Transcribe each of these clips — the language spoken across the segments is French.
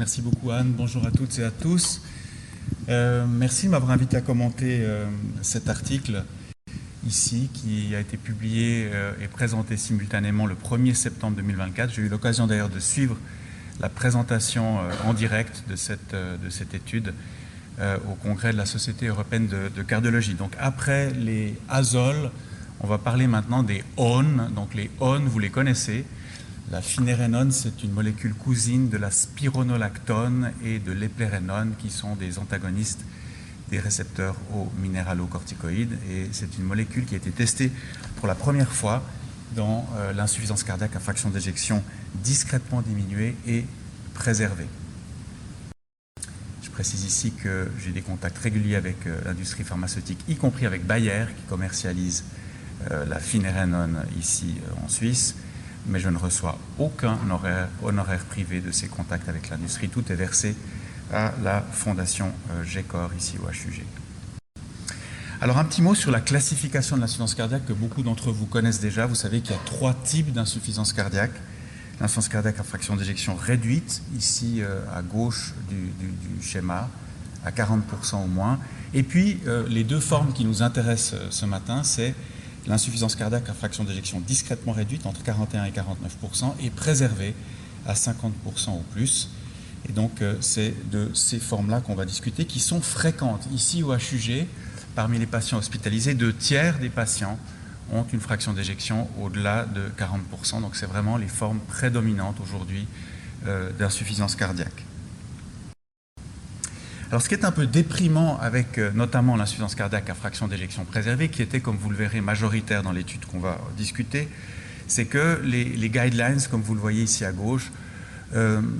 Merci beaucoup Anne, bonjour à toutes et à tous. Merci de m'avoir invité à commenter cet article ici qui a été publié et présenté simultanément le 1er septembre 2024. J'ai eu l'occasion d'ailleurs de suivre la présentation en direct de cette étude au congrès de la Société européenne de cardiologie. Donc après les azoles, on va parler maintenant des ON. Donc les ON, vous les connaissez. La finérénone, c'est une molécule cousine de la spironolactone et de l'éplérénone, qui sont des antagonistes des récepteurs aux minéralocorticoïdes. Et c'est une molécule qui a été testée pour la première fois dans l'insuffisance cardiaque à fraction d'éjection discrètement diminuée et préservée. Je précise ici que j'ai des contacts réguliers avec l'industrie pharmaceutique, y compris avec Bayer, qui commercialise la finérénone ici en Suisse. Mais je ne reçois aucun honoraire privé de ces contacts avec l'industrie. Tout est versé à la fondation GECOR, ici au HUG. Alors un petit mot sur la classification de l'insuffisance cardiaque que beaucoup d'entre vous connaissent déjà. Vous savez qu'il y a 3 types d'insuffisance cardiaque. L'insuffisance cardiaque à fraction d'éjection réduite, ici à gauche du schéma, à 40% au moins. Et puis les 2 formes qui nous intéressent ce matin, c'est l'insuffisance cardiaque à fraction d'éjection discrètement réduite entre 41 et 49% et préservée à 50% ou plus. Et donc c'est de ces formes-là qu'on va discuter qui sont fréquentes. Ici au HUG, parmi les patients hospitalisés, 2 tiers des patients ont une fraction d'éjection au-delà de 40%. Donc c'est vraiment les formes prédominantes aujourd'hui d'insuffisance cardiaque. Alors ce qui est un peu déprimant avec notamment l'insuffisance cardiaque à fraction d'éjection préservée, qui était, comme vous le verrez, majoritaire dans l'étude qu'on va discuter, c'est que les guidelines, comme vous le voyez ici à gauche,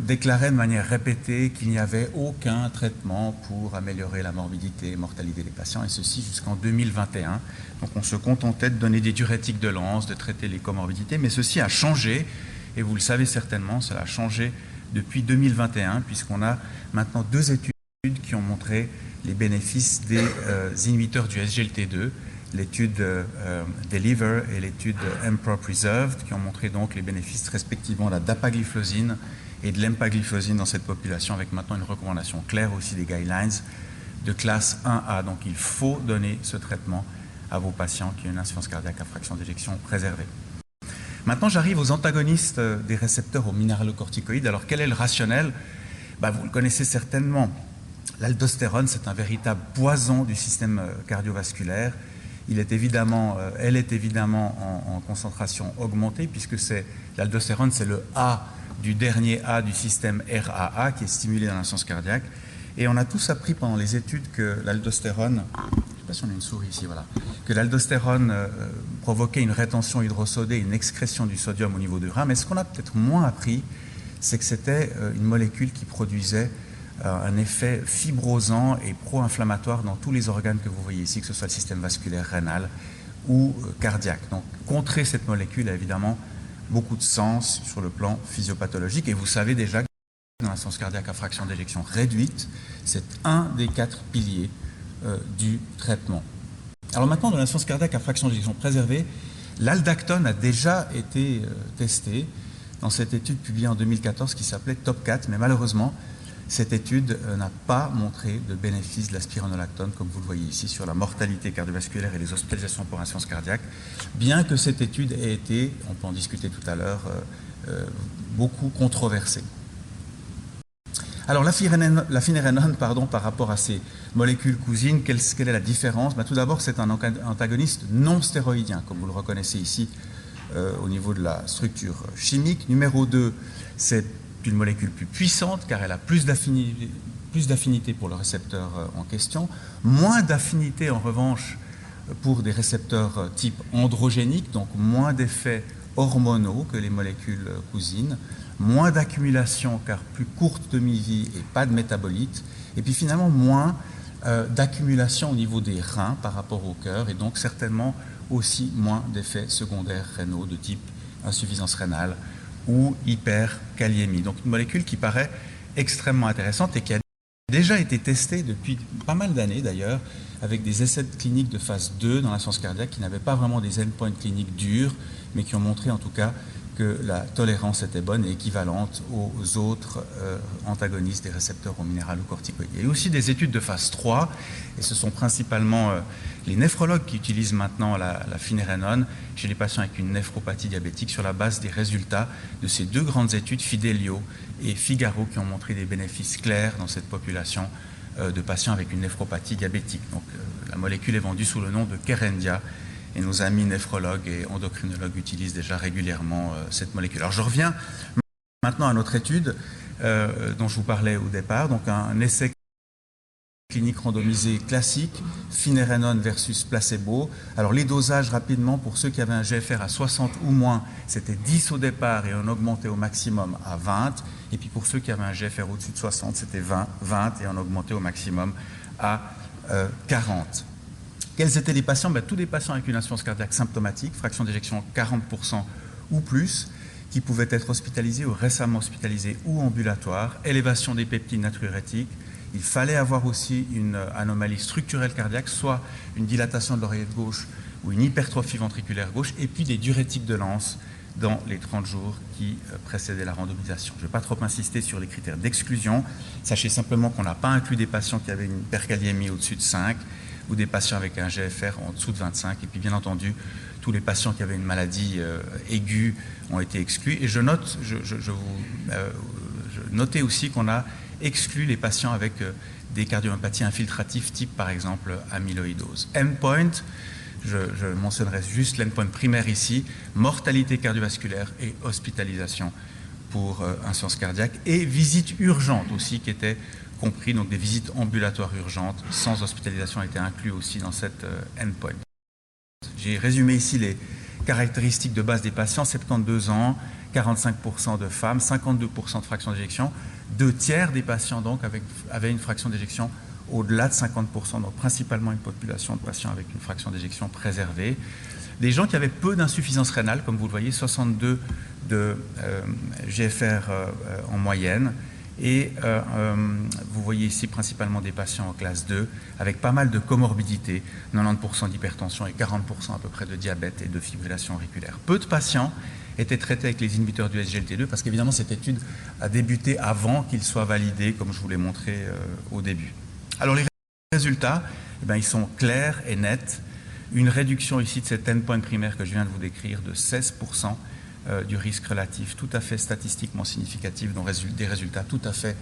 déclaraient de manière répétée qu'il n'y avait aucun traitement pour améliorer la morbidité et mortalité des patients, et ceci jusqu'en 2021. Donc on se contentait de donner des diurétiques de l'ANS, de traiter les comorbidités, mais ceci a changé, et vous le savez certainement, cela a changé depuis 2021, puisqu'on a maintenant 2 études qui ont montré les bénéfices des inhibiteurs du SGLT2, l'étude DELIVER et l'étude MPRO Preserved, qui ont montré donc les bénéfices respectivement de la dapagliflozine et de l'empagliflozine dans cette population, avec maintenant une recommandation claire aussi des guidelines de classe 1A. Donc il faut donner ce traitement à vos patients qui ont une insuffisance cardiaque à fraction d'éjection préservée. Maintenant j'arrive aux antagonistes des récepteurs aux minéralocorticoïdes. Alors quel est le rationnel? Vous le connaissez certainement. L'aldostérone, c'est un véritable poison du système cardiovasculaire. Elle est évidemment en concentration augmentée, puisque l'aldostérone, c'est le A du dernier A du système RAA qui est stimulé dans l'insuffisance cardiaque. Et on a tous appris pendant les études que l'aldostérone, je ne sais pas si on a une souris ici, voilà, que l'aldostérone provoquait une rétention hydrosodée, une excrétion du sodium au niveau du rein. Mais ce qu'on a peut-être moins appris, c'est que c'était une molécule qui produisait un effet fibrosant et pro-inflammatoire dans tous les organes que vous voyez ici, que ce soit le système vasculaire, rénal ou cardiaque. Donc, contrer cette molécule a évidemment beaucoup de sens sur le plan physiopathologique. Et vous savez déjà que dans l'insuffisance cardiaque à fraction d'éjection réduite, c'est un des 4 piliers du traitement. Alors maintenant, dans l'insuffisance cardiaque à fraction d'éjection préservée, l'aldactone a déjà été testé dans cette étude publiée en 2014 qui s'appelait TOP4, mais malheureusement, cette étude n'a pas montré de bénéfice de la spironolactone, comme vous le voyez ici, sur la mortalité cardiovasculaire et les hospitalisations pour insuffisance cardiaque, bien que cette étude ait été, on peut en discuter tout à l'heure, beaucoup controversée. Alors la finérénone, par rapport à ces molécules cousines, quelle est la différence? Tout d'abord, c'est un antagoniste non stéroïdien, comme vous le reconnaissez ici au niveau de la structure chimique. Numéro 2, c'est une molécule plus puissante car elle a plus d'affinité pour le récepteur en question, moins d'affinité en revanche pour des récepteurs type androgénique, donc moins d'effets hormonaux que les molécules cousines, moins d'accumulation car plus courte demi-vie et pas de métabolites, et puis finalement moins d'accumulation au niveau des reins par rapport au cœur, et donc certainement aussi moins d'effets secondaires rénaux de type insuffisance rénale ou hyperkaliémie. Donc une molécule qui paraît extrêmement intéressante et qui a déjà été testée depuis pas mal d'années d'ailleurs, avec des essais cliniques de phase 2 dans l'insuffisance cardiaque qui n'avaient pas vraiment des endpoints cliniques durs, mais qui ont montré en tout cas que la tolérance était bonne et équivalente aux autres antagonistes des récepteurs aux minéralocorticoïdes. Il y a eu aussi des études de phase 3, et ce sont principalement les néphrologues qui utilisent maintenant la finérenone chez les patients avec une néphropathie diabétique sur la base des résultats de ces deux grandes études, Fidelio et Figaro, qui ont montré des bénéfices clairs dans cette population de patients avec une néphropathie diabétique. Donc la molécule est vendue sous le nom de Kerendia, et nos amis néphrologues et endocrinologues utilisent déjà régulièrement cette molécule. Alors je reviens maintenant à notre étude dont je vous parlais au départ, donc un essai clinique randomisé classique, finérenone versus placebo. Alors les dosages rapidement, pour ceux qui avaient un GFR à 60 ou moins, c'était 10 au départ et on augmentait au maximum à 20. Et puis pour ceux qui avaient un GFR au-dessus de 60, c'était 20 et on augmentait au maximum à 40. Quels étaient les patients? Tous les patients avec une insuffisance cardiaque symptomatique, fraction d'éjection 40% ou plus, qui pouvaient être hospitalisés ou récemment hospitalisés ou ambulatoires, élévation des peptides natriurétiques. Il fallait avoir aussi une anomalie structurelle cardiaque, soit une dilatation de l'oreillette gauche ou une hypertrophie ventriculaire gauche, et puis des diurétiques de Lens dans les 30 jours qui précédaient la randomisation. Je ne vais pas trop insister sur les critères d'exclusion. Sachez simplement qu'on n'a pas inclus des patients qui avaient une hyperkaliémie au-dessus de 5 ou des patients avec un GFR en dessous de 25. Et puis bien entendu, tous les patients qui avaient une maladie aiguë ont été exclus. Et je notais aussi qu'on a exclu les patients avec des cardiomyopathies infiltratives type par exemple amyloïdose. Endpoint, je mentionnerai juste l'endpoint primaire ici, mortalité cardiovasculaire et hospitalisation pour insuffisance cardiaque, et visite urgente aussi qui était compris, donc des visites ambulatoires urgentes sans hospitalisation étaient inclus aussi dans cette endpoint. J'ai résumé ici les caractéristiques de base des patients: 72 ans, 45% de femmes, 52% de fraction d'éjection, 2/3 des patients donc avaient une fraction d'éjection au-delà de 50%, donc principalement une population de patients avec une fraction d'éjection préservée. Des gens qui avaient peu d'insuffisance rénale, comme vous le voyez, 62 de GFR en moyenne. Et vous voyez ici principalement des patients en classe 2 avec pas mal de comorbidités, 90% d'hypertension et 40% à peu près de diabète et de fibrillation auriculaire. Peu de patients étaient traités avec les inhibiteurs du SGLT2 parce qu'évidemment cette étude a débuté avant qu'il soit validé, comme je vous l'ai montré au début. Alors les résultats, ils sont clairs et nets. Une réduction ici de cet endpoint primaire que je viens de vous décrire de 16%. Du risque relatif tout à fait statistiquement significatif, dont des résultats tout à fait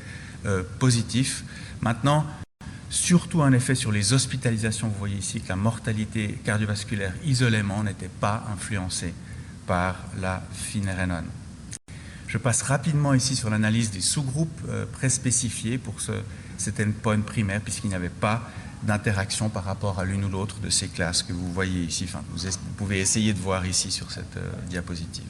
positifs. Maintenant, surtout un effet sur les hospitalisations. Vous voyez ici que la mortalité cardiovasculaire isolément n'était pas influencée par la finérenone. Je passe rapidement ici sur l'analyse des sous-groupes préspécifiés pour cet endpoint primaire, puisqu'il n'y avait pas d'interaction par rapport à l'une ou l'autre de ces classes que vous voyez ici. Enfin, vous pouvez essayer de voir ici sur cette diapositive.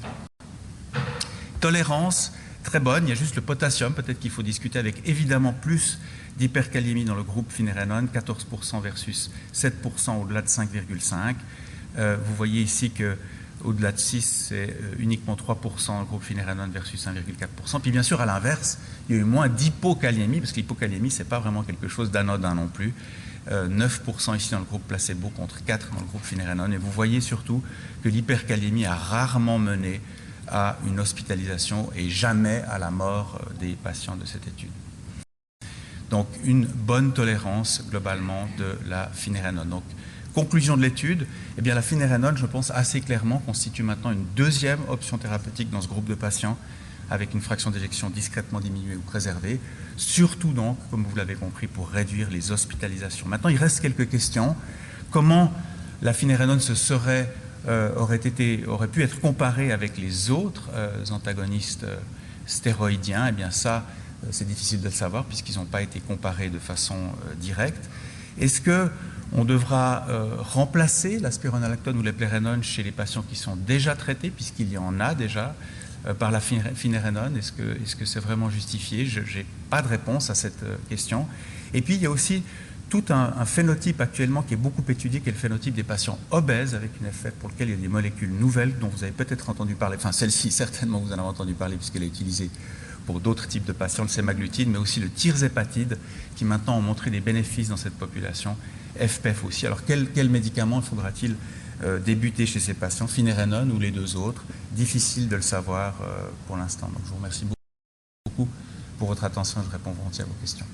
Tolérance, très bonne. Il y a juste le potassium, peut-être qu'il faut discuter, avec évidemment plus d'hyperkaliémie dans le groupe finérenone, 14% versus 7% au-delà de 5,5. Vous voyez ici que au-delà de 6, c'est uniquement 3% dans le groupe finérenone versus 1,4%. Puis bien sûr, à l'inverse, il y a eu moins d'hypokaliémie, parce que l'hypokaliémie, ce n'est pas vraiment quelque chose d'anodin non plus. 9% ici dans le groupe placebo contre 4% dans le groupe finérenone. Et vous voyez surtout que l'hyperkaliémie a rarement mené à une hospitalisation et jamais à la mort des patients de cette étude. Donc une bonne tolérance globalement de la finérenone. Donc, conclusion de l'étude, la finérenone, je pense assez clairement, constitue maintenant une deuxième option thérapeutique dans ce groupe de patients avec une fraction d'éjection discrètement diminuée ou préservée, surtout donc, comme vous l'avez compris, pour réduire les hospitalisations. Maintenant, il reste quelques questions. Comment la finérenone aurait pu être comparée avec les autres antagonistes stéroïdiens? Ça, c'est difficile de le savoir puisqu'ils n'ont pas été comparés de façon directe. Est-ce qu'on devra remplacer la spironolactone ou l'éplérenone chez les patients qui sont déjà traités, puisqu'il y en a déjà par la finérenone? Est-ce que c'est vraiment justifié? Je n'ai pas de réponse à cette question. Et puis, il y a aussi tout un phénotype actuellement qui est beaucoup étudié, qui est le phénotype des patients obèses avec une FF pour lequel il y a des molécules nouvelles dont vous avez peut-être entendu parler. Enfin, celle-ci, certainement, vous en avez entendu parler puisqu'elle est utilisée pour d'autres types de patients, le sémaglutide, mais aussi le tirzépatide, qui maintenant ont montré des bénéfices dans cette population, FPEF aussi. Alors, quel médicament faudra-t-il débuter chez ces patients, finérenone ou les deux autres. Difficile de le savoir pour l'instant. Donc je vous remercie beaucoup pour votre attention. Je réponds volontiers à vos questions.